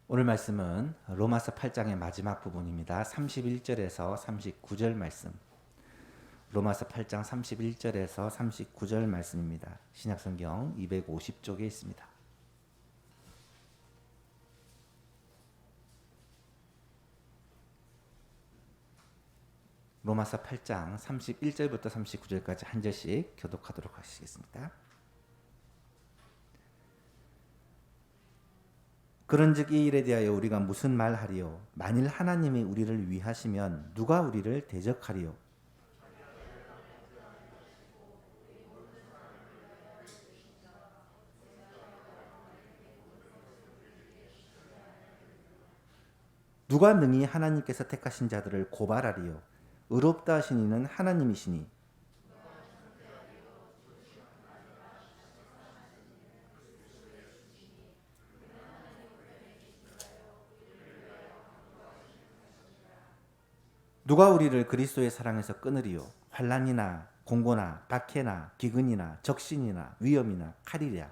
오늘 말씀은 로마서 8장의 마지막 부분입니다. 31절에서 39절 말씀. 로마서 8장 31절에서 39절 말씀입니다. 신약성경 250쪽에 있습니다. 로마서 8장 31절부터 39절까지 한 절씩 교독하도록 하시겠습니다. 그런즉 이 일에 대하여 우리가 무슨 말하리요? 만일 하나님이 우리를 위하시면 누가 우리를 대적하리요? 누가 능히 하나님께서 택하신 자들을 고발하리요? 의롭다 하신 이는 하나님이시니 누가 우리를 그리스도의 사랑에서 끊으리요? 환난이나 공고나 박해나 기근이나 적신이나 위험이나 칼이랴.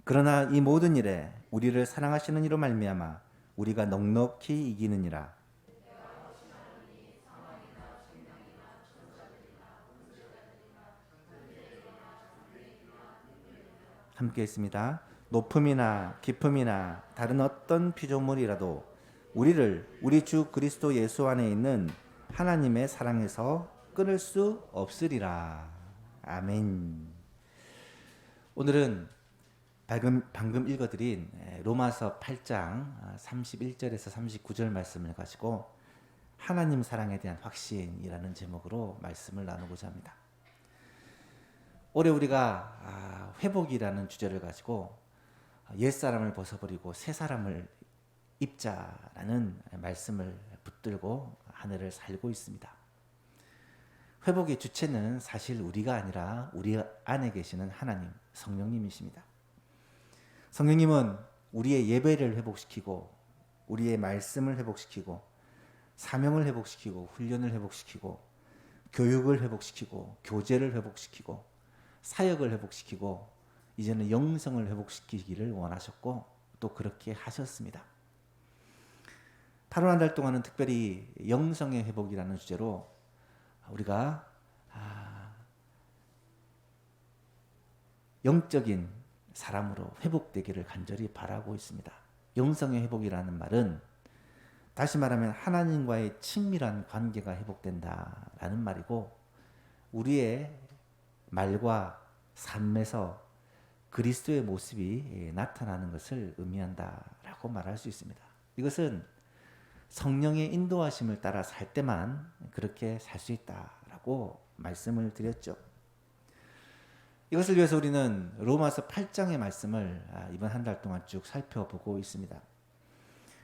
그러나 이 모든 일에 우리를 사랑하시는 이로 말미암아 우리가 넉넉히 이기느니라. 함께 있습니다. 높음이나 깊음이나 다른 어떤 피조물이라도 우리를 우리 주 그리스도 예수 안에 있는 하나님의 사랑에서 끊을 수 없으리라. 아멘. 오늘은 방금 읽어드린 로마서 8장 31절에서 39절 말씀을 가지고 하나님 사랑에 대한 확신이라는 제목으로 말씀을 나누고자 합니다. 올해 우리가 회복이라는 주제를 가지고 옛사람을 벗어버리고 새사람을 입자라는 말씀을 붙들고 한 해를 살고 있습니다. 회복의 주체는 사실 우리가 아니라 우리 안에 계시는 하나님, 성령님이십니다. 성령님은 우리의 예배를 회복시키고 우리의 말씀을 회복시키고 사명을 회복시키고 훈련을 회복시키고 교육을 회복시키고 교제를 회복시키고 사역을 회복시키고 이제는 영성을 회복시키기를 원하셨고 또 그렇게 하셨습니다. 8월 한 달 동안은 특별히 영성의 회복이라는 주제로 우리가 영적인 사람으로 회복되기를 간절히 바라고 있습니다. 영성의 회복이라는 말은 다시 말하면 하나님과의 친밀한 관계가 회복된다라는 말이고 우리의 말과 삶에서 그리스도의 모습이 나타나는 것을 의미한다라고 말할 수 있습니다. 이것은 성령의 인도하심을 따라 살 때만 그렇게 살 수 있다라고 말씀을 드렸죠. 이것을 위해서 우리는 로마서 8장의 말씀을 이번 한 달 동안 쭉 살펴보고 있습니다.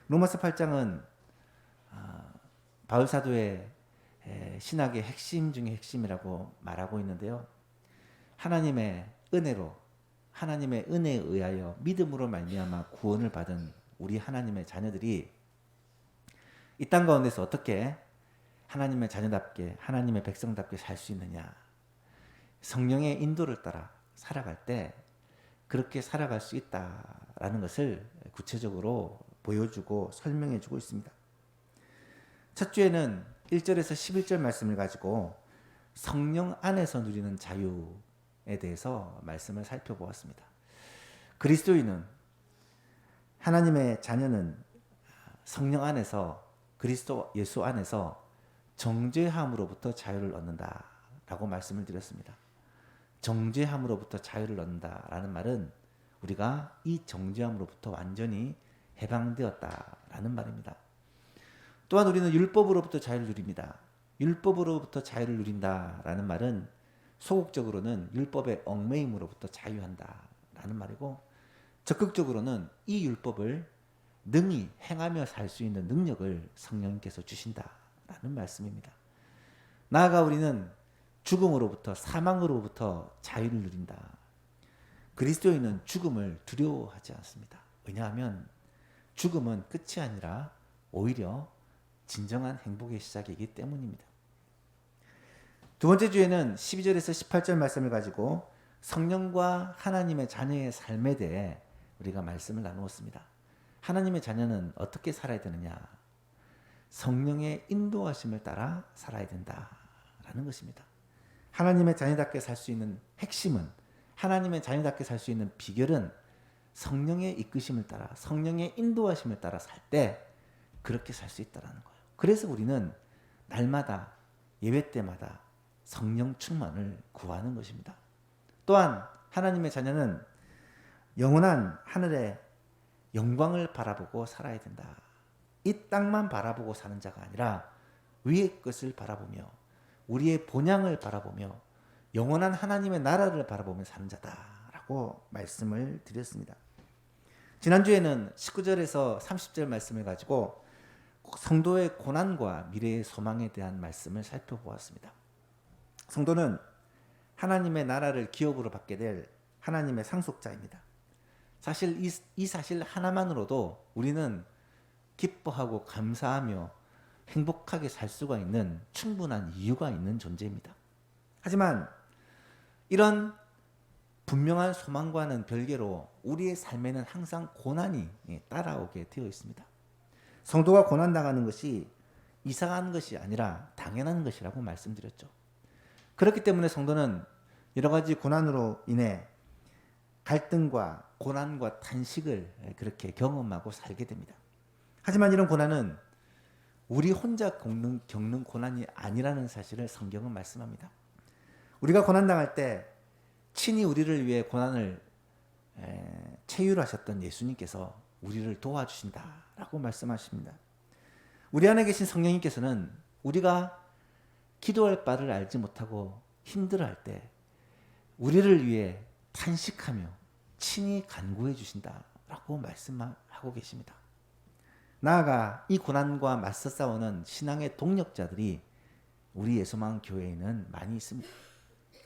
로마서 8장은 바울 사도의 신학의 핵심 중의 핵심이라고 말하고 있는데요. 하나님의 은혜로 하나님의 은혜에 의하여 믿음으로 말미암아 구원을 받은 우리 하나님의 자녀들이 이 땅 가운데서 어떻게 하나님의 자녀답게 하나님의 백성답게 살 수 있느냐. 성령의 인도를 따라 살아갈 때 그렇게 살아갈 수 있다라는 것을 구체적으로 보여주고 설명해주고 있습니다. 첫 주에는 1절에서 11절 말씀을 가지고 성령 안에서 누리는 자유에 대해서 말씀을 살펴보았습니다. 그리스도인은 하나님의 자녀는 성령 안에서 그리스도 예수 안에서 정죄함으로부터 자유를 얻는다라고 말씀을 드렸습니다. 정죄함으로부터 자유를 얻는다라는 말은 우리가 이 정죄함으로부터 완전히 해방되었다라는 말입니다. 또한 우리는 율법으로부터 자유를 누립니다. 율법으로부터 자유를 누린다라는 말은 소극적으로는 율법의 얽매임으로부터 자유한다라는 말이고 적극적으로는 이 율법을 능히 행하며 살 수 있는 능력을 성령님께서 주신다라는 말씀입니다. 나아가 우리는 죽음으로부터 사망으로부터 자유를 누린다. 그리스도인은 죽음을 두려워하지 않습니다. 왜냐하면 죽음은 끝이 아니라 오히려 진정한 행복의 시작이기 때문입니다. 두 번째 주에는 12절에서 18절 말씀을 가지고 성령과 하나님의 자녀의 삶에 대해 우리가 말씀을 나누었습니다. 하나님의 자녀는 어떻게 살아야 되느냐? 성령의 인도하심을 따라 살아야 된다라는 것입니다. 하나님의 자녀답게 살 수 있는 핵심은, 하나님의 자녀답게 살 수 있는 비결은 성령의 이끄심을 따라, 성령의 인도하심을 따라 살 때 그렇게 살 수 있다는 거예요. 그래서 우리는 날마다 예배 때마다 성령 충만을 구하는 것입니다. 또한 하나님의 자녀는 영원한 하늘의 영광을 바라보고 살아야 된다. 이 땅만 바라보고 사는 자가 아니라 위의 것을 바라보며 우리의 본향을 바라보며 영원한 하나님의 나라를 바라보며 사는 자다라고 말씀을 드렸습니다. 지난주에는 19절에서 30절 말씀을 가지고 성도의 고난과 미래의 소망에 대한 말씀을 살펴보았습니다. 성도는 하나님의 나라를 기업으로 받게 될 하나님의 상속자입니다. 사실 이 사실 하나만으로도 우리는 기뻐하고 감사하며 행복하게 살 수가 있는 충분한 이유가 있는 존재입니다. 하지만 이런 분명한 소망과는 별개로 우리의 삶에는 항상 고난이 따라오게 되어 있습니다. 성도가 고난당하는 것이 이상한 것이 아니라 당연한 것이라고 말씀드렸죠. 그렇기 때문에 성도는 여러 가지 고난으로 인해 갈등과 고난과 탄식을 그렇게 경험하고 살게 됩니다. 하지만 이런 고난은 우리 혼자 겪는 고난이 아니라는 사실을 성경은 말씀합니다. 우리가 고난당할 때 친히 우리를 위해 고난을 체휼하셨던 예수님께서 우리를 도와주신다라고 말씀하십니다. 우리 안에 계신 성령님께서는 우리가 기도할 바를 알지 못하고 힘들어할 때 우리를 위해 탄식하며 친히 간구해 주신다라고 말씀하고 계십니다. 나아가 이 고난과 맞서 싸우는 신앙의 동력자들이 우리 예수만 교회에는 많이 있습니다.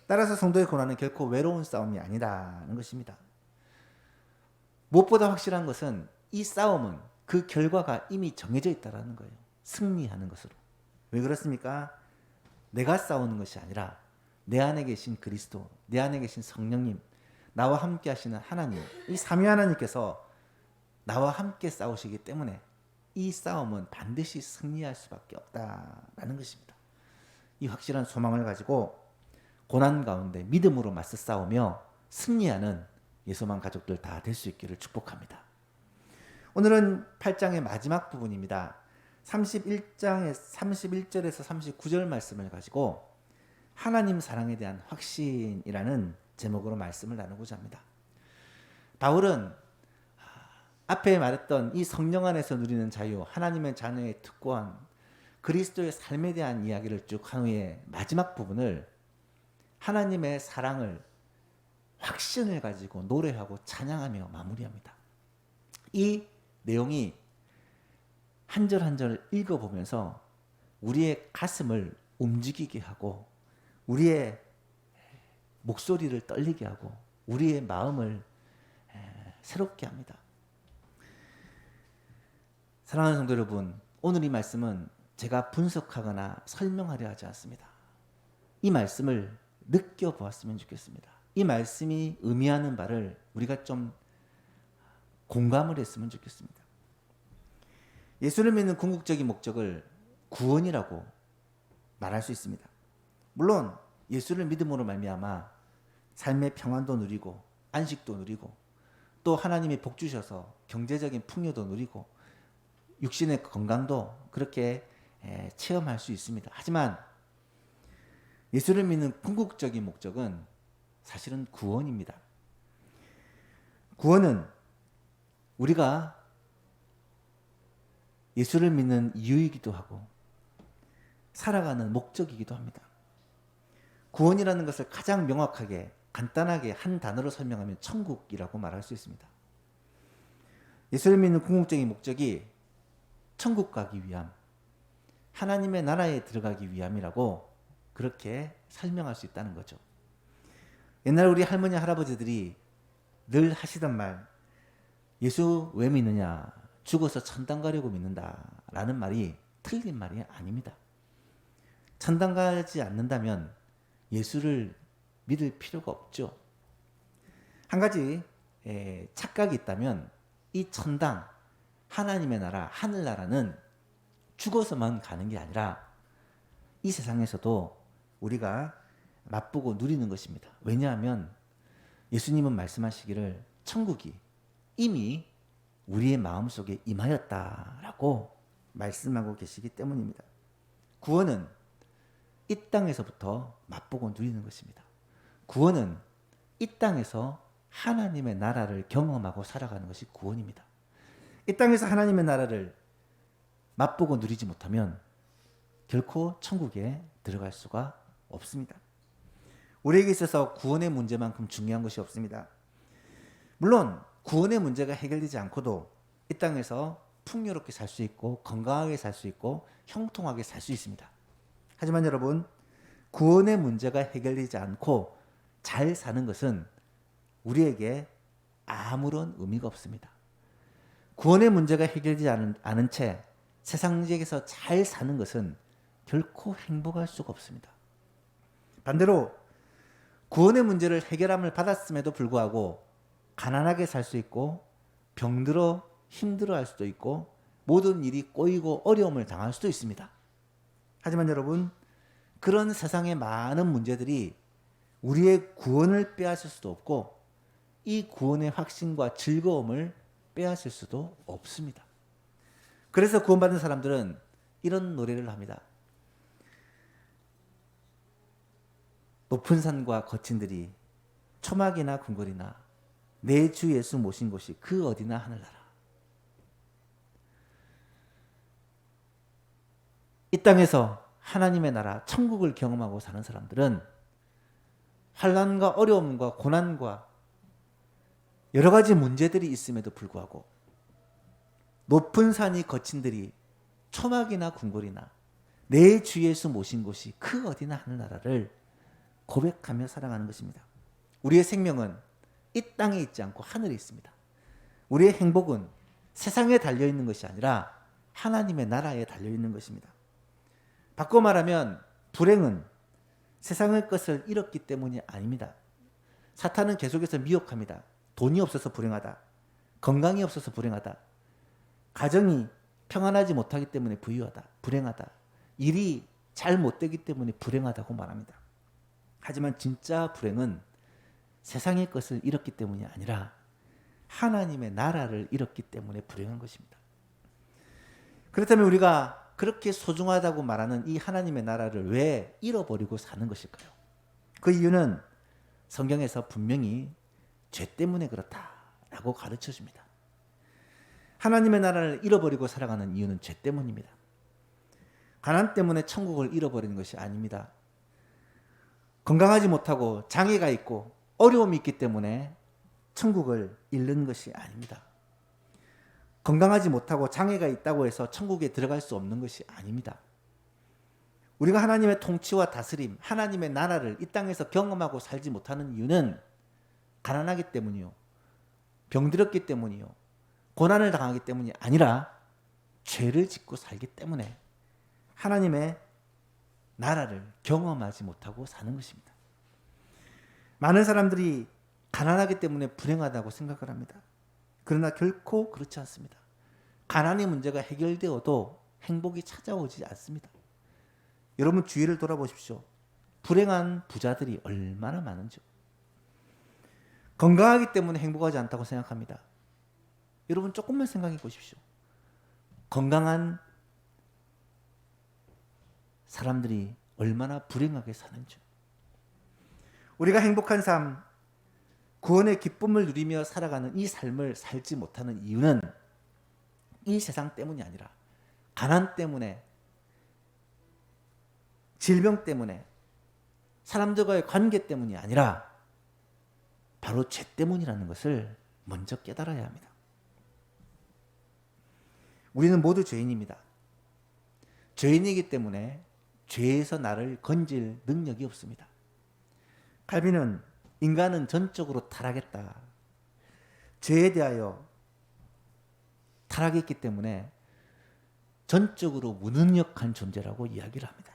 따라서 성도의 고난은 결코 외로운 싸움이 아니라는 것입니다. 무엇보다 확실한 것은 이 싸움은 그 결과가 이미 정해져 있다는 거예요. 승리하는 것으로. 왜 그렇습니까? 내가 싸우는 것이 아니라 내 안에 계신 그리스도, 내 안에 계신 성령님, 나와 함께 하시는 하나님, 이 삼위 하나님께서 나와 함께 싸우시기 때문에 이 싸움은 반드시 승리할 수밖에 없다라는 것입니다. 이 확실한 소망을 가지고 고난 가운데 믿음으로 맞서 싸우며 승리하는 예수만 가족들 다 될 수 있기를 축복합니다. 오늘은 8장의 마지막 부분입니다. 31장의 31절에서 39절 말씀을 가지고 하나님 사랑에 대한 확신이라는 제목으로 말씀을 나누고자 합니다. 바울은 앞에 말했던 이 성령 안에서 누리는 자유, 하나님의 자녀의 특권, 그리스도의 삶에 대한 이야기를 쭉 한 후에 마지막 부분을 하나님의 사랑을, 확신을 가지고 노래하고 찬양하며 마무리합니다. 이 내용이 한 절 한 절 읽어보면서 우리의 가슴을 움직이게 하고 우리의 목소리를 떨리게 하고 우리의 마음을 새롭게 합니다. 사랑하는 성도 여러분, 오늘 이 말씀은 제가 분석하거나 설명하려 하지 않습니다. 이 말씀을 느껴보았으면 좋겠습니다. 이 말씀이 의미하는 바를 우리가 좀 공감을 했으면 좋겠습니다. 예수를 믿는 궁극적인 목적을 구원이라고 말할 수 있습니다. 물론 예수를 믿음으로 말미암아 삶의 평안도 누리고 안식도 누리고 또 하나님이 복 주셔서 경제적인 풍요도 누리고 육신의 건강도 그렇게 체험할 수 있습니다. 하지만 예수를 믿는 궁극적인 목적은 사실은 구원입니다. 구원은 우리가 예수를 믿는 이유이기도 하고 살아가는 목적이기도 합니다. 구원이라는 것을 가장 명확하게 간단하게 한 단어로 설명하면 천국이라고 말할 수 있습니다. 예수를 믿는 궁극적인 목적이 천국 가기 위함, 하나님의 나라에 들어가기 위함이라고 그렇게 설명할 수 있다는 거죠. 옛날 우리 할머니 할아버지들이 늘 하시던 말, 예수 왜 믿느냐? 죽어서 천당 가려고 믿는다라는 말이 틀린 말이 아닙니다. 천당 가지 않는다면 예수를 믿을 필요가 없죠. 한 가지 착각이 있다면 이 천당, 하나님의 나라, 하늘나라는 죽어서만 가는 게 아니라 이 세상에서도 우리가 맛보고 누리는 것입니다. 왜냐하면 예수님은 말씀하시기를 천국이 이미 우리의 마음속에 임하였다라고 말씀하고 계시기 때문입니다. 구원은 이 땅에서부터 맛보고 누리는 것입니다. 구원은 이 땅에서 하나님의 나라를 경험하고 살아가는 것이 구원입니다. 이 땅에서 하나님의 나라를 맛보고 누리지 못하면 결코 천국에 들어갈 수가 없습니다. 우리에게 있어서 구원의 문제만큼 중요한 것이 없습니다. 물론 구원의 문제가 해결되지 않고도 이 땅에서 풍요롭게 살 수 있고 건강하게 살 수 있고 형통하게 살 수 있습니다. 하지만 여러분, 구원의 문제가 해결되지 않고 잘 사는 것은 우리에게 아무런 의미가 없습니다. 구원의 문제가 해결되지 않은 채 세상에서 잘 사는 것은 결코 행복할 수가 없습니다. 반대로 구원의 문제를 해결함을 받았음에도 불구하고 가난하게 살 수 있고 병들어 힘들어할 수도 있고 모든 일이 꼬이고 어려움을 당할 수도 있습니다. 하지만 여러분, 그런 세상의 많은 문제들이 우리의 구원을 빼앗을 수도 없고 이 구원의 확신과 즐거움을 빼앗을 수도 없습니다. 그래서 구원받은 사람들은 이런 노래를 합니다. 높은 산과 거친 들이 초막이나 궁궐이나 내 주 예수 모신 곳이 그 어디나 하늘나라. 이 땅에서 하나님의 나라 천국을 경험하고 사는 사람들은 환난과 어려움과 고난과 여러 가지 문제들이 있음에도 불구하고 높은 산이 거친 들이 초막이나 궁궐이나 내 주 예수 모신 곳이 그 어디나 하늘나라를 고백하며 살아가는 것입니다. 우리의 생명은 이 땅에 있지 않고 하늘에 있습니다. 우리의 행복은 세상에 달려있는 것이 아니라 하나님의 나라에 달려있는 것입니다. 바꿔 말하면 불행은 세상의 것을 잃었기 때문이 아닙니다. 사탄은 계속해서 미혹합니다. 돈이 없어서 불행하다. 건강이 없어서 불행하다. 가정이 평안하지 못하기 때문에 부유하다. 불행하다. 일이 잘 못되기 때문에 불행하다고 말합니다. 하지만 진짜 불행은 세상의 것을 잃었기 때문이 아니라 하나님의 나라를 잃었기 때문에 불행한 것입니다. 그렇다면 우리가 그렇게 소중하다고 말하는 이 하나님의 나라를 왜 잃어버리고 사는 것일까요? 그 이유는 성경에서 분명히 죄 때문에 그렇다라고 가르쳐 줍니다. 하나님의 나라를 잃어버리고 살아가는 이유는 죄 때문입니다. 가난 때문에 천국을 잃어버리는 것이 아닙니다. 건강하지 못하고 장애가 있고 어려움이 있기 때문에 천국을 잃는 것이 아닙니다. 건강하지 못하고 장애가 있다고 해서 천국에 들어갈 수 없는 것이 아닙니다. 우리가 하나님의 통치와 다스림, 하나님의 나라를 이 땅에서 경험하고 살지 못하는 이유는 가난하기 때문이요, 병들었기 때문이요, 고난을 당하기 때문이 아니라 죄를 짓고 살기 때문에 하나님의 나라를 경험하지 못하고 사는 것입니다. 많은 사람들이 가난하기 때문에 불행하다고 생각을 합니다. 그러나 결코 그렇지 않습니다. 가난의 문제가 해결되어도 행복이 찾아오지 않습니다. 여러분 주위를 돌아보십시오. 불행한 부자들이 얼마나 많은지요. 건강하기 때문에 행복하지 않다고 생각합니다. 여러분 조금만 생각해 보십시오. 건강한 사람들이 얼마나 불행하게 사는지. 우리가 행복한 삶, 구원의 기쁨을 누리며 살아가는 이 삶을 살지 못하는 이유는 이 세상 때문이 아니라 가난 때문에, 질병 때문에, 사람들과의 관계 때문이 아니라 바로 죄 때문이라는 것을 먼저 깨달아야 합니다. 우리는 모두 죄인입니다. 죄인이기 때문에 죄에서 나를 건질 능력이 없습니다. 칼빈은 인간은 전적으로 타락했다. 죄에 대하여 타락했기 때문에 전적으로 무능력한 존재라고 이야기를 합니다.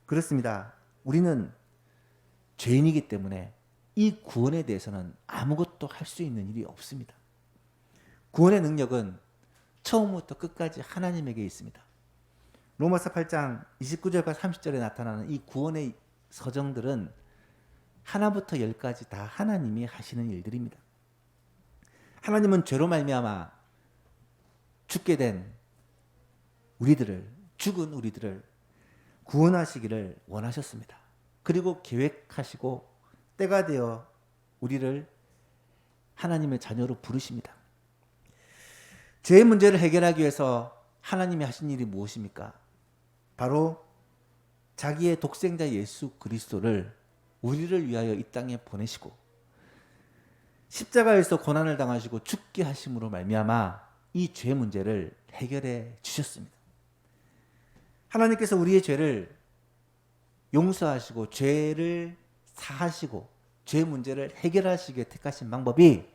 그렇습니다. 우리는 죄인이기 때문에 이 구원에 대해서는 아무것도 할 수 있는 일이 없습니다. 구원의 능력은 처음부터 끝까지 하나님에게 있습니다. 로마서 8장 29절과 30절에 나타나는 이 구원의 서정들은 하나부터 열까지 다 하나님이 하시는 일들입니다. 하나님은 죄로 말미암아 죽게 된 죽은 우리들을 구원하시기를 원하셨습니다. 그리고 계획하시고 때가 되어 우리를 하나님의 자녀로 부르십니다. 죄의 문제를 해결하기 위해서 하나님이 하신 일이 무엇입니까? 바로 자기의 독생자 예수 그리스도를 우리를 위하여 이 땅에 보내시고 십자가에서 고난을 당하시고 죽게 하심으로 말미암아 이 죄 문제를 해결해 주셨습니다. 하나님께서 우리의 죄를 용서하시고 죄를 사하시고 죄 문제를 해결하시기에 택하신 방법이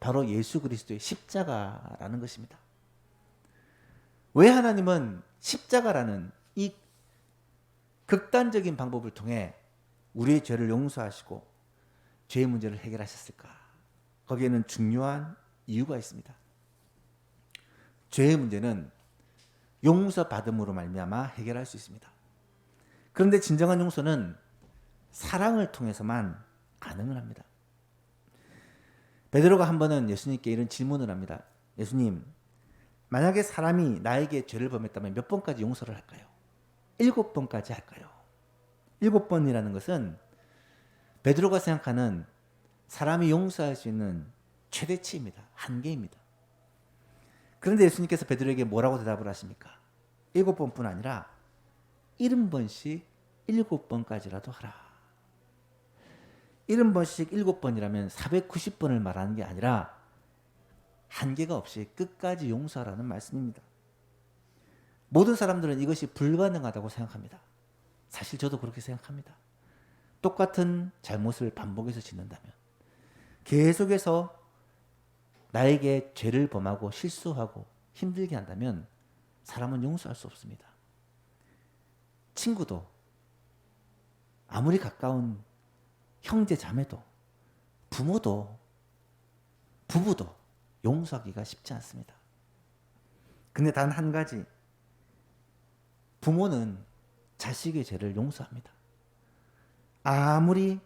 바로 예수 그리스도의 십자가라는 것입니다. 왜 하나님은 십자가라는 이 극단적인 방법을 통해 우리의 죄를 용서하시고 죄의 문제를 해결하셨을까? 거기에는 중요한 이유가 있습니다. 죄의 문제는 용서받음으로 말미암아 해결할 수 있습니다. 그런데 진정한 용서는 사랑을 통해서만 가능을 합니다. 베드로가 한 번은 예수님께 이런 질문을 합니다. 예수님, 만약에 사람이 나에게 죄를 범했다면 몇 번까지 용서를 할까요? 7번까지 할까요? 7번이라는 것은 베드로가 생각하는 사람이 용서할 수 있는 최대치입니다. 한계입니다. 그런데 예수님께서 베드로에게 뭐라고 대답을 하십니까? 7번뿐 아니라 70번씩 7번까지라도 하라. 70번씩 7번이라면 490번을 말하는 게 아니라 한계가 없이 끝까지 용서하라는 말씀입니다. 모든 사람들은 이것이 불가능하다고 생각합니다. 사실 저도 그렇게 생각합니다. 똑같은 잘못을 반복해서 짓는다면, 계속해서 나에게 죄를 범하고 실수하고 힘들게 한다면 사람은 용서할 수 없습니다. 친구도, 아무리 가까운 형제 자매도, 부모도, 부부도 용서하기가 쉽지 않습니다. 근데 단 한 가지, 부모는 자식의 죄를 용서합니다. 아무리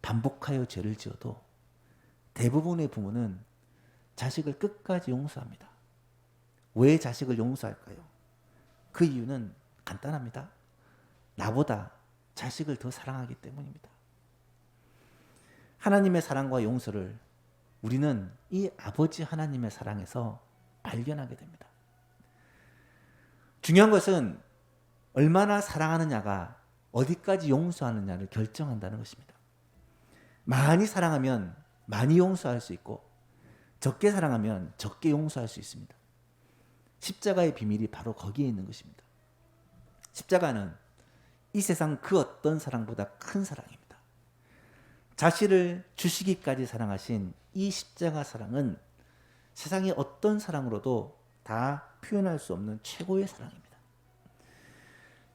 반복하여 죄를 지어도 대부분의 부모는 자식을 끝까지 용서합니다. 왜 자식을 용서할까요? 그 이유는 간단합니다. 나보다 자식을 더 사랑하기 때문입니다. 하나님의 사랑과 용서를 우리는 이 아버지 하나님의 사랑에서 발견하게 됩니다. 중요한 것은 얼마나 사랑하느냐가 어디까지 용서하느냐를 결정한다는 것입니다. 많이 사랑하면 많이 용서할 수 있고 적게 사랑하면 적게 용서할 수 있습니다. 십자가의 비밀이 바로 거기에 있는 것입니다. 십자가는 이 세상 그 어떤 사랑보다 큰 사랑입니다. 자신을 주시기까지 사랑하신 이 십자가 사랑은 세상의 어떤 사랑으로도 다 표현할 수 없는 최고의 사랑입니다.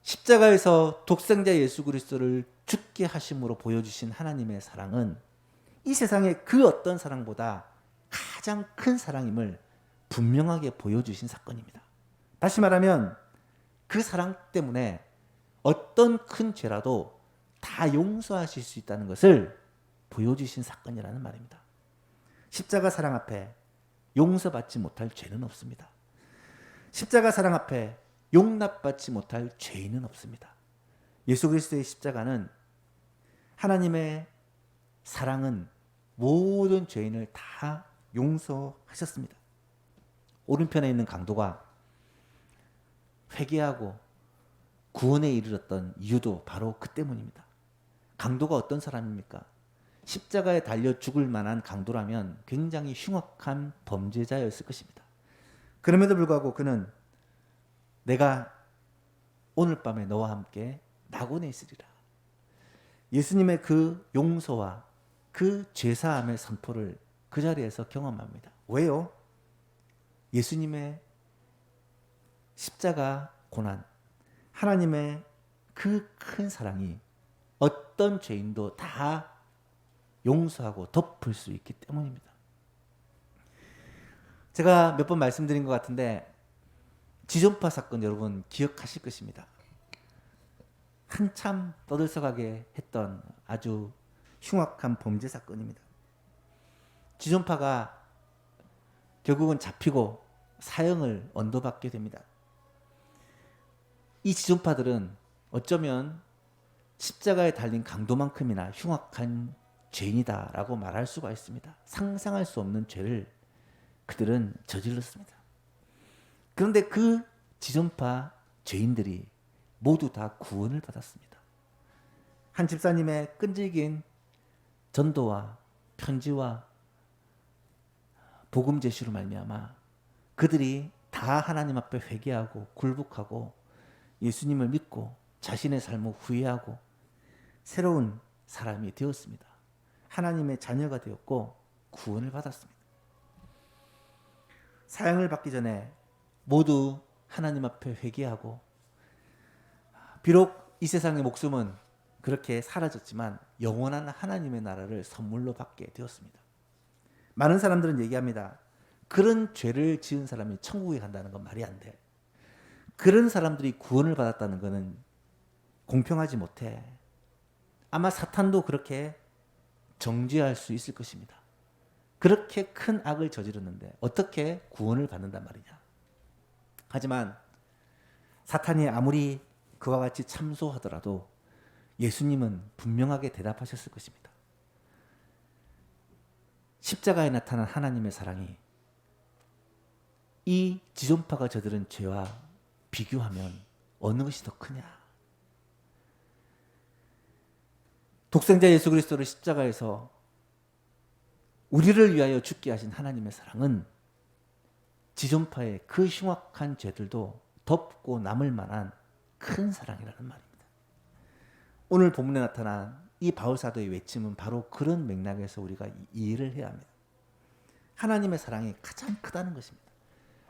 십자가에서 독생자 예수 그리스도를 죽게 하심으로 보여주신 하나님의 사랑은 이 세상의 그 어떤 사랑보다 가장 큰 사랑임을 분명하게 보여주신 사건입니다. 다시 말하면 그 사랑 때문에 어떤 큰 죄라도 다 용서하실 수 있다는 것을 보여주신 사건이라는 말입니다. 십자가 사랑 앞에 용서받지 못할 죄는 없습니다. 십자가 사랑 앞에 용납받지 못할 죄인은 없습니다. 예수 그리스도의 십자가는 하나님의 사랑은 모든 죄인을 다 용서하셨습니다. 오른편에 있는 강도가 회개하고 구원에 이르렀던 이유도 바로 그 때문입니다. 강도가 어떤 사람입니까? 십자가에 달려 죽을 만한 강도라면 굉장히 흉악한 범죄자였을 것입니다. 그럼에도 불구하고 그는 내가 오늘 밤에 너와 함께 낙원에 있으리라. 예수님의 그 용서와 그 죄사함의 선포를 그 자리에서 경험합니다. 왜요? 예수님의 십자가 고난, 하나님의 그 큰 사랑이 어떤 죄인도 다 용서하고 덮을 수 있기 때문입니다. 제가 몇 번 말씀드린 것 같은데 지존파 사건 여러분 기억하실 것입니다. 한참 떠들썩하게 했던 아주 흉악한 범죄 사건입니다. 지존파가 결국은 잡히고 사형을 언도받게 됩니다. 이 지존파들은 어쩌면 십자가에 달린 강도만큼이나 흉악한 죄인이다라고 말할 수가 있습니다. 상상할 수 없는 죄를 그들은 저질렀습니다. 그런데 그 지존파 죄인들이 모두 다 구원을 받았습니다. 한 집사님의 끈질긴 전도와 편지와 복음 제시로 말미암아 그들이 다 하나님 앞에 회개하고 굴복하고 예수님을 믿고 자신의 삶을 후회하고 새로운 사람이 되었습니다. 하나님의 자녀가 되었고 구원을 받았습니다. 사형을 받기 전에 모두 하나님 앞에 회개하고 비록 이 세상의 목숨은 그렇게 사라졌지만 영원한 하나님의 나라를 선물로 받게 되었습니다. 많은 사람들은 얘기합니다. 그런 죄를 지은 사람이 천국에 간다는 건 말이 안 돼. 그런 사람들이 구원을 받았다는 것은 공평하지 못해. 아마 사탄도 그렇게 정죄할 수 있을 것입니다. 그렇게 큰 악을 저질렀는데 어떻게 구원을 받는단 말이냐. 하지만 사탄이 아무리 그와 같이 참소하더라도 예수님은 분명하게 대답하셨을 것입니다. 십자가에 나타난 하나님의 사랑이 이 지존파가 저지른 죄와 비교하면 어느 것이 더 크냐. 독생자 예수 그리스도를 십자가에서 우리를 위하여 죽게 하신 하나님의 사랑은 지존파의 그 흉악한 죄들도 덮고 남을 만한 큰 사랑이라는 말입니다. 오늘 본문에 나타난 이 바울사도의 외침은 바로 그런 맥락에서 우리가 이해를 해야 합니다. 하나님의 사랑이 가장 크다는 것입니다.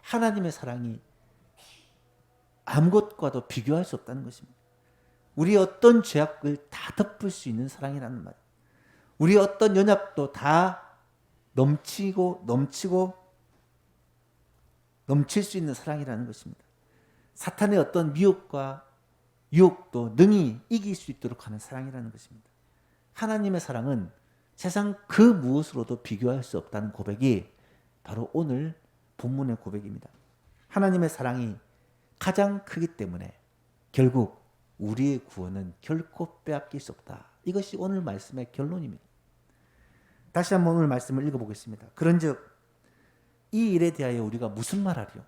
하나님의 사랑이 아무것과도 비교할 수 없다는 것입니다. 우리 어떤 죄악을 다 덮을 수 있는 사랑이라는 말. 우리 어떤 연약도 다 넘칠 수 있는 사랑이라는 것입니다. 사탄의 어떤 미혹과 유혹도 능히 이길 수 있도록 하는 사랑이라는 것입니다. 하나님의 사랑은 세상 그 무엇으로도 비교할 수 없다는 고백이 바로 오늘 본문의 고백입니다. 하나님의 사랑이 가장 크기 때문에 결국 우리의 구원은 결코 빼앗길 수 없다. 이것이 오늘 말씀의 결론입니다. 다시 한번 오늘 말씀을 읽어보겠습니다. 그런즉 이 일에 대하여 우리가 무슨 말하리요?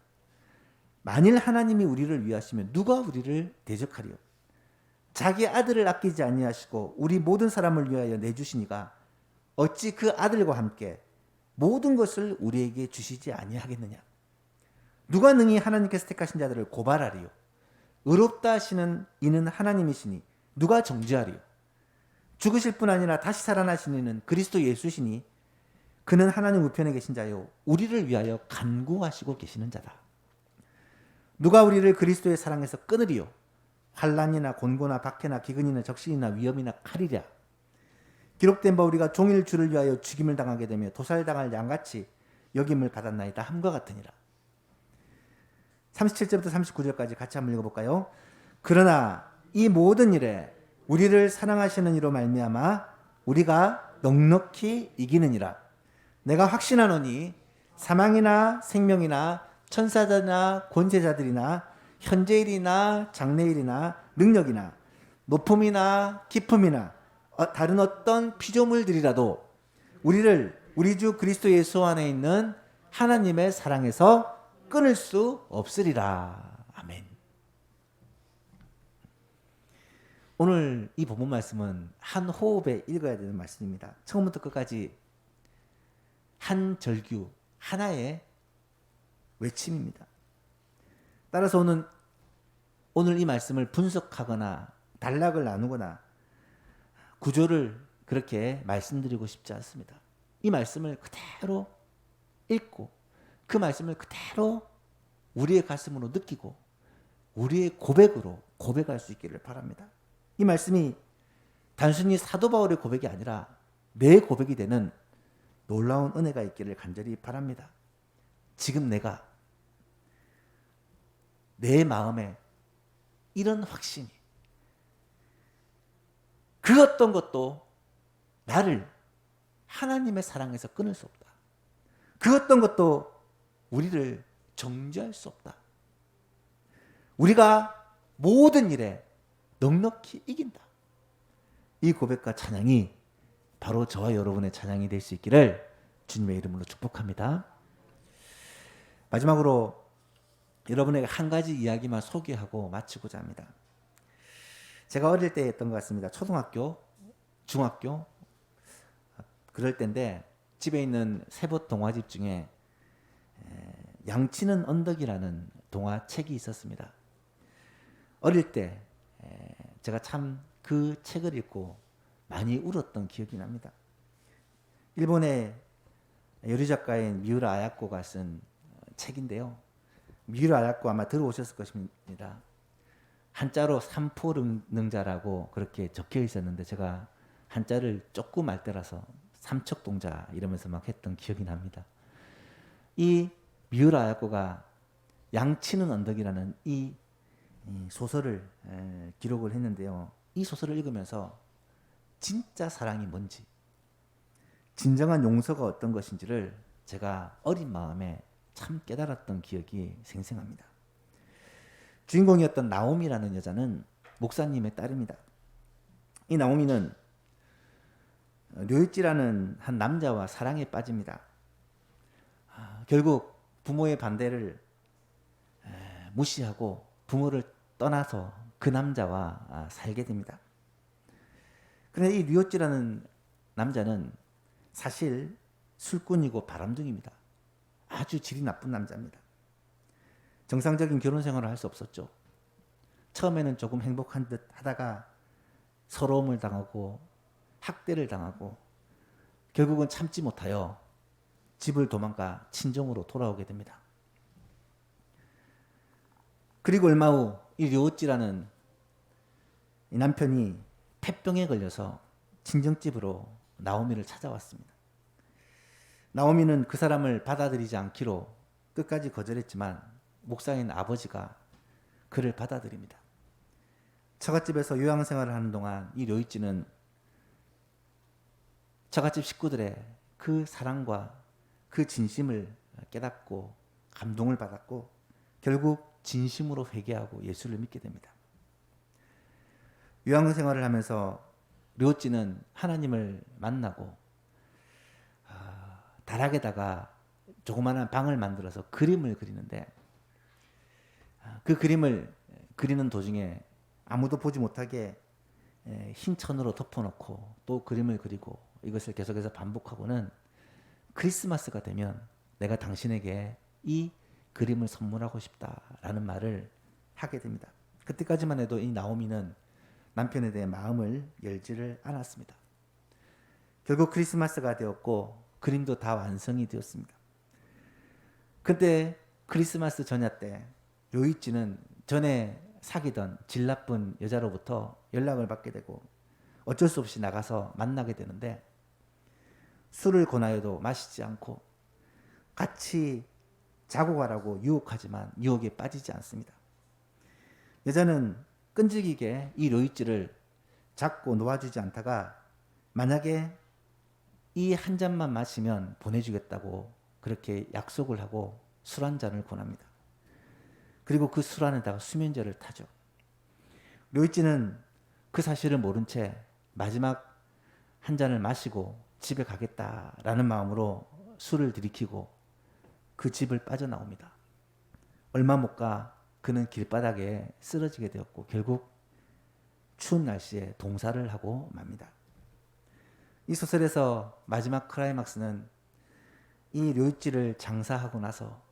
만일 하나님이 우리를 위하시면 누가 우리를 대적하리요? 자기 아들을 아끼지 아니하시고 우리 모든 사람을 위하여 내주시니가 어찌 그 아들과 함께 모든 것을 우리에게 주시지 아니하겠느냐? 누가 능히 하나님께서 택하신 자들을 고발하리요? 의롭다 하시는 이는 하나님이시니 누가 정죄하리요? 죽으실 뿐 아니라 다시 살아나신 이는 그리스도 예수시니 그는 하나님 우편에 계신 자요 우리를 위하여 간구하시고 계시는 자다. 누가 우리를 그리스도의 사랑에서 끊으리요? 환난이나 곤고나 박해나 기근이나 적신이나 위험이나 칼이랴. 기록된 바 우리가 종일 주를 위하여 죽임을 당하게 되며 도살당할 양같이 여김을 받았나이다 함과 같으니라. 37절부터 39절까지 같이 한번 읽어볼까요? 그러나 이 모든 일에 우리를 사랑하시는 이로 말미암아 우리가 넉넉히 이기느니라. 내가 확신하노니 사망이나 생명이나 천사자나 권세자들이나 현재일이나 장래일이나 능력이나 높음이나 깊음이나 다른 어떤 피조물들이라도 우리를 우리 주 그리스도 예수 안에 있는 하나님의 사랑에서 끊을 수 없으리라. 아멘. 오늘 이 본문 말씀은 한 호흡에 읽어야 되는 말씀입니다. 처음부터 끝까지 한 절규 하나의 외침입니다. 따라서 오늘 이 말씀을 분석하거나 단락을 나누거나 구조를 그렇게 말씀드리고 싶지 않습니다. 이 말씀을 그대로 읽고 그 말씀을 그대로 우리의 가슴으로 느끼고 우리의 고백으로 고백할 수 있기를 바랍니다. 이 말씀이 단순히 사도 바울의 고백이 아니라 내 고백이 되는 놀라운 은혜가 있기를 간절히 바랍니다. 지금 내가 내 마음에 이런 확신이, 그 어떤 것도 나를 하나님의 사랑에서 끊을 수 없다. 그 어떤 것도 우리를 정죄할 수 없다. 우리가 모든 일에 넉넉히 이긴다. 이 고백과 찬양이 바로 저와 여러분의 찬양이 될 수 있기를 주님의 이름으로 축복합니다. 마지막으로 여러분에게 한 가지 이야기만 소개하고 마치고자 합니다. 제가 어릴 때 했던 것 같습니다. 초등학교, 중학교 그럴 때인데 집에 있는 세봇 동화집 중에 양치는 언덕이라는 동화책이 있었습니다. 어릴 때 제가 참 그 책을 읽고 많이 울었던 기억이 납니다. 일본의 요리 작가인 미우라 아야코가 쓴 책인데요. 미우라 아야코 아마 들어오셨을 것입니다. 한자로 삼포능자라고 그렇게 적혀 있었는데 제가 한자를 조금 알 때라서 삼척동자 이러면서 막 했던 기억이 납니다. 이 미우라 아야코가 양치는 언덕이라는 이 소설을 기록을 했는데요. 이 소설을 읽으면서 진짜 사랑이 뭔지, 진정한 용서가 어떤 것인지를 제가 어린 마음에 참 깨달았던 기억이 생생합니다. 주인공이었던 나오미라는 여자는 목사님의 딸입니다. 이 나오미는 료이치라는 한 남자와 사랑에 빠집니다. 결국 부모의 반대를 무시하고 부모를 떠나서 그 남자와 살게 됩니다. 그런데 이 류오찌라는 남자는 사실 술꾼이고 바람둥이입니다. 아주 질이 나쁜 남자입니다. 정상적인 결혼 생활을 할 수 없었죠. 처음에는 조금 행복한 듯 하다가 서러움을 당하고 학대를 당하고 결국은 참지 못하여 집을 도망가 친정으로 돌아오게 됩니다. 그리고 얼마 후 이 료오찌라는 이 남편이 폐병에 걸려서 친정집으로 나오미를 찾아왔습니다. 나오미는 그 사람을 받아들이지 않기로 끝까지 거절했지만 목사인 아버지가 그를 받아들입니다. 처갓집에서 요양생활을 하는 동안 이 료이찌는 처갓집 식구들의 그 사랑과 그 진심을 깨닫고 감동을 받았고 결국 진심으로 회개하고 예수를 믿게 됩니다. 요양생활을 하면서 료찌는 하나님을 만나고 다락에다가 조그마한 방을 만들어서 그림을 그리는데 그 그림을 그리는 도중에 아무도 보지 못하게 흰 천으로 덮어놓고 또 그림을 그리고 이것을 계속해서 반복하고는 크리스마스가 되면 내가 당신에게 이 그림을 선물하고 싶다라는 말을 하게 됩니다. 그때까지만 해도 이 나오미는 남편에 대해 마음을 열지를 않았습니다. 결국 크리스마스가 되었고 그림도 다 완성이 되었습니다. 그때 크리스마스 전야 때 료이치는 전에 사귀던 질 나쁜 여자로부터 연락을 받게 되고 어쩔 수 없이 나가서 만나게 되는데 술을 권하여도 마시지 않고 같이 자고 가라고 유혹하지만 유혹에 빠지지 않습니다. 여자는 끈질기게 이 료이치를 잡고 놓아주지 않다가 만약에 이 한 잔만 마시면 보내주겠다고 그렇게 약속을 하고 술 한 잔을 권합니다. 그리고 그 술 안에다가 수면제를 타죠. 료이치는 그 사실을 모른 채 마지막 한 잔을 마시고 집에 가겠다라는 마음으로 술을 들이키고 그 집을 빠져나옵니다. 얼마 못 가 그는 길바닥에 쓰러지게 되었고 결국 추운 날씨에 동사를 하고 맙니다. 이 소설에서 마지막 클라이막스는 이 료이치를 장사하고 나서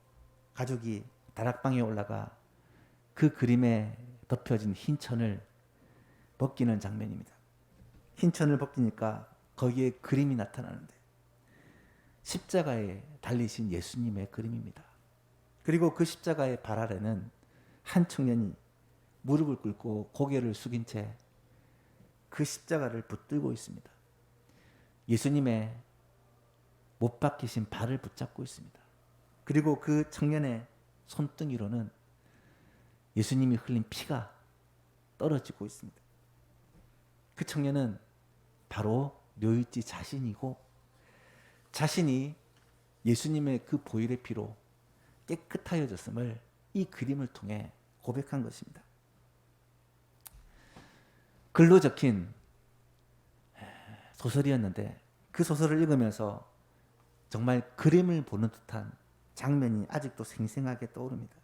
가족이 다락방에 올라가 그 그림에 덮여진 흰 천을 벗기는 장면입니다. 흰 천을 벗기니까 거기에 그림이 나타나는데 십자가에 달리신 예수님의 그림입니다. 그리고 그 십자가의 발 아래는 한 청년이 무릎을 꿇고 고개를 숙인 채 그 십자가를 붙들고 있습니다. 예수님의 못 박히신 발을 붙잡고 있습니다. 그리고 그 청년의 손등이로는 예수님이 흘린 피가 떨어지고 있습니다. 그 청년은 바로 뇨이지 자신이고, 자신이 예수님의 그 보혈의 피로 깨끗하여졌음을 이 그림을 통해 고백한 것입니다. 글로 적힌 소설이었는데 그 소설을 읽으면서 정말 그림을 보는 듯한 장면이 아직도 생생하게 떠오릅니다.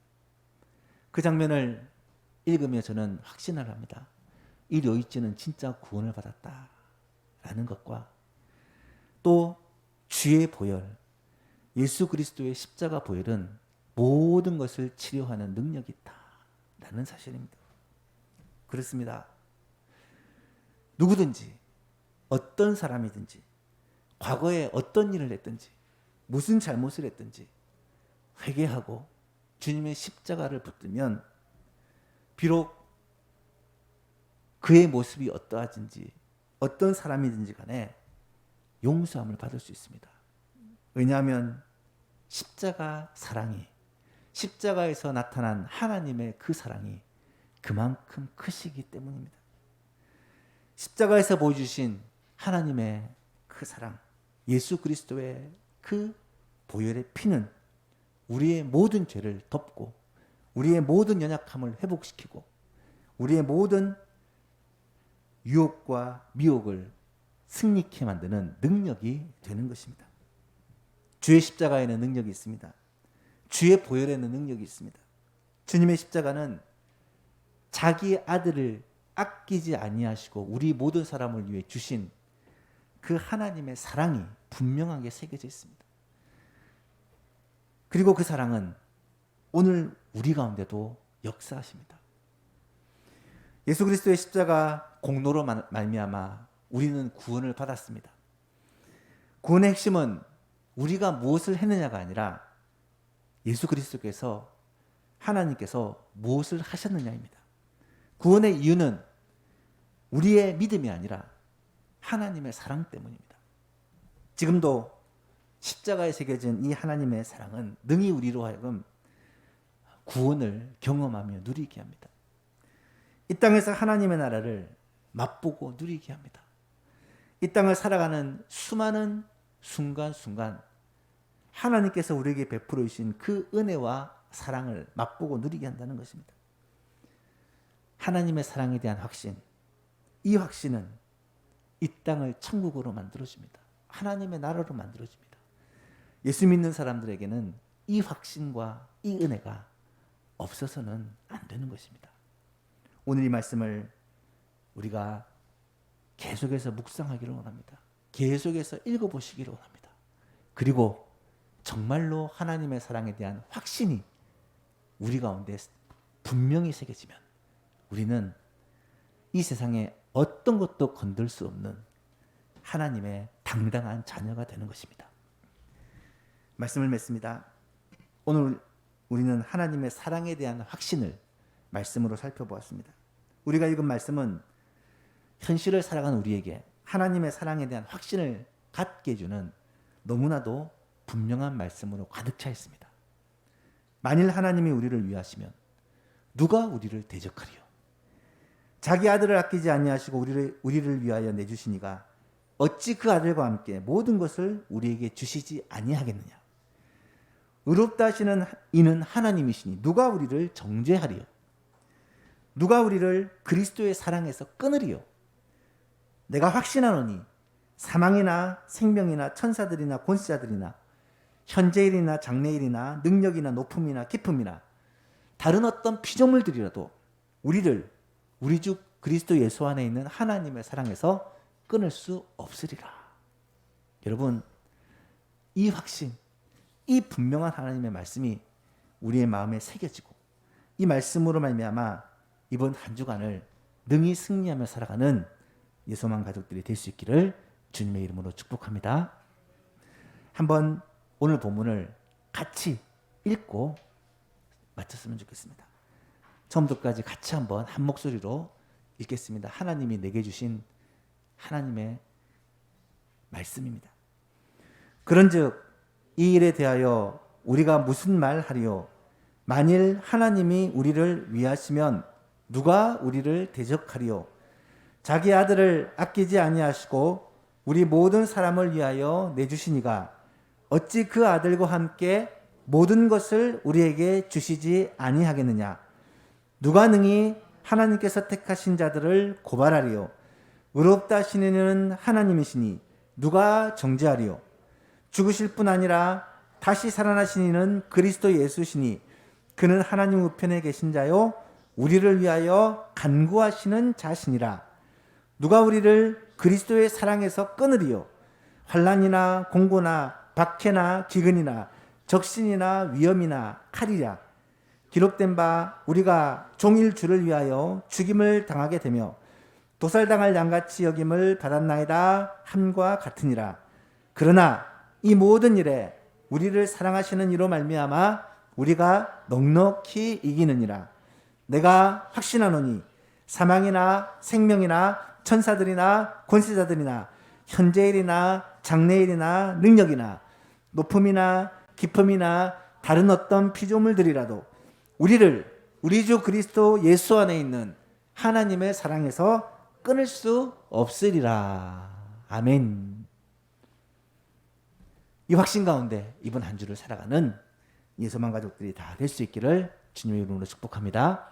그 장면을 읽으며 저는 확신을 합니다. 이 료이치는 진짜 구원을 받았다라는 것과 또 주의 보혈, 예수 그리스도의 십자가 보혈은 모든 것을 치료하는 능력이 있다라는 사실입니다. 그렇습니다. 누구든지 어떤 사람이든지 과거에 어떤 일을 했든지 무슨 잘못을 했든지 회개하고 주님의 십자가를 붙들면 비록 그의 모습이 어떠하든지 어떤 사람이든지 간에 용서함을 받을 수 있습니다. 왜냐하면 십자가 사랑이, 십자가에서 나타난 하나님의 그 사랑이 그만큼 크시기 때문입니다. 십자가에서 보여주신 하나님의 그 사랑, 예수 그리스도의 그 보혈의 피는 우리의 모든 죄를 덮고 우리의 모든 연약함을 회복시키고 우리의 모든 유혹과 미혹을 승리케 만드는 능력이 되는 것입니다. 주의 십자가에는 능력이 있습니다. 주의 보혈에는 능력이 있습니다. 주님의 십자가는 자기 아들을 아끼지 아니하시고 우리 모든 사람을 위해 주신 그 하나님의 사랑이 분명하게 새겨져 있습니다. 그리고 그 사랑은 오늘 우리 가운데도 역사하십니다. 예수 그리스도의 십자가 공로로 말미암아 우리는 구원을 받았습니다. 구원의 핵심은 우리가 무엇을 했느냐가 아니라 예수 그리스도께서 하나님께서 무엇을 하셨느냐입니다. 구원의 이유는 우리의 믿음이 아니라 하나님의 사랑 때문입니다. 지금도 십자가에 새겨진 이 하나님의 사랑은 능히 우리로 하여금 구원을 경험하며 누리게 합니다. 이 땅에서 하나님의 나라를 맛보고 누리게 합니다. 이 땅을 살아가는 수많은 순간순간 하나님께서 우리에게 베풀어 주신 그 은혜와 사랑을 맛보고 누리게 한다는 것입니다. 하나님의 사랑에 대한 확신, 이 확신은 이 땅을 천국으로 만들어줍니다. 하나님의 나라로 만들어줍니다. 예수 믿는 사람들에게는 이 확신과 이 은혜가 없어서는 안 되는 것입니다. 오늘 이 말씀을 우리가 계속해서 묵상하기를 원합니다. 계속해서 읽어보시기를 원합니다. 그리고 정말로 하나님의 사랑에 대한 확신이 우리 가운데 분명히 새겨지면 우리는 이 세상에 어떤 것도 건들 수 없는 하나님의 당당한 자녀가 되는 것입니다. 말씀을 맺습니다. 오늘 우리는 하나님의 사랑에 대한 확신을 말씀으로 살펴보았습니다. 우리가 읽은 말씀은 현실을 살아가는 우리에게 하나님의 사랑에 대한 확신을 갖게 해주는 너무나도 분명한 말씀으로 가득 차 있습니다. 만일 하나님이 우리를 위하시면 누가 우리를 대적하리요? 자기 아들을 아끼지 아니하시고 우리를 위하여 내주시니가 어찌 그 아들과 함께 모든 것을 우리에게 주시지 아니하겠느냐? 의롭다 하시는 이는 하나님이시니 누가 우리를 정죄하리요? 누가 우리를 그리스도의 사랑에서 끊으리요? 내가 확신하노니 사망이나 생명이나 천사들이나 권세자들이나 현재일이나 장래일이나 능력이나 높음이나 깊음이나 다른 어떤 피조물들이라도 우리를 우리 주 그리스도 예수 안에 있는 하나님의 사랑에서 끊을 수 없으리라. 여러분, 이 확신, 이 분명한 하나님의 말씀이 우리의 마음에 새겨지고 이 말씀으로 말미암아 이번 한 주간을 능히 승리하며 살아가는 예소만 가족들이 될 수 있기를 주님의 이름으로 축복합니다. 한번 오늘 본문을 같이 읽고 마쳤으면 좋겠습니다. 처음부터까지 같이 한번 한 목소리로 읽겠습니다. 하나님이 내게 주신 하나님의 말씀입니다. 그런즉 이 일에 대하여 우리가 무슨 말하리요? 만일 하나님이 우리를 위하시면 누가 우리를 대적하리요? 자기 아들을 아끼지 아니하시고 우리 모든 사람을 위하여 내주시니가 어찌 그 아들과 함께 모든 것을 우리에게 주시지 아니하겠느냐? 누가 능히 하나님께서 택하신 자들을 고발하리요? 의롭다 하시는 이는 하나님이시니 누가 정죄하리요? 죽으실 뿐 아니라 다시 살아나신 이는 그리스도 예수시니 그는 하나님 우편에 계신 자요 우리를 위하여 간구하시는 자시니라. 누가 우리를 그리스도의 사랑에서 끊으리요? 환난이나 공고나 박해나 기근이나 적신이나 위험이나 칼이랴. 기록된 바 우리가 종일 주를 위하여 죽임을 당하게 되며 도살당할 양같이 여김을 받았나이다 함과 같으니라. 그러나 이 모든 일에 우리를 사랑하시는 이로 말미암아 우리가 넉넉히 이기느니라. 내가 확신하노니 사망이나 생명이나 천사들이나 권세자들이나 현재일이나 장래일이나 능력이나 높음이나 깊음이나 다른 어떤 피조물들이라도 우리를 우리 주 그리스도 예수 안에 있는 하나님의 사랑에서 끊을 수 없으리라. 아멘. 이 확신 가운데 이번 한 주를 살아가는 예수만 가족들이 다 될 수 있기를 주님의 이름으로 축복합니다.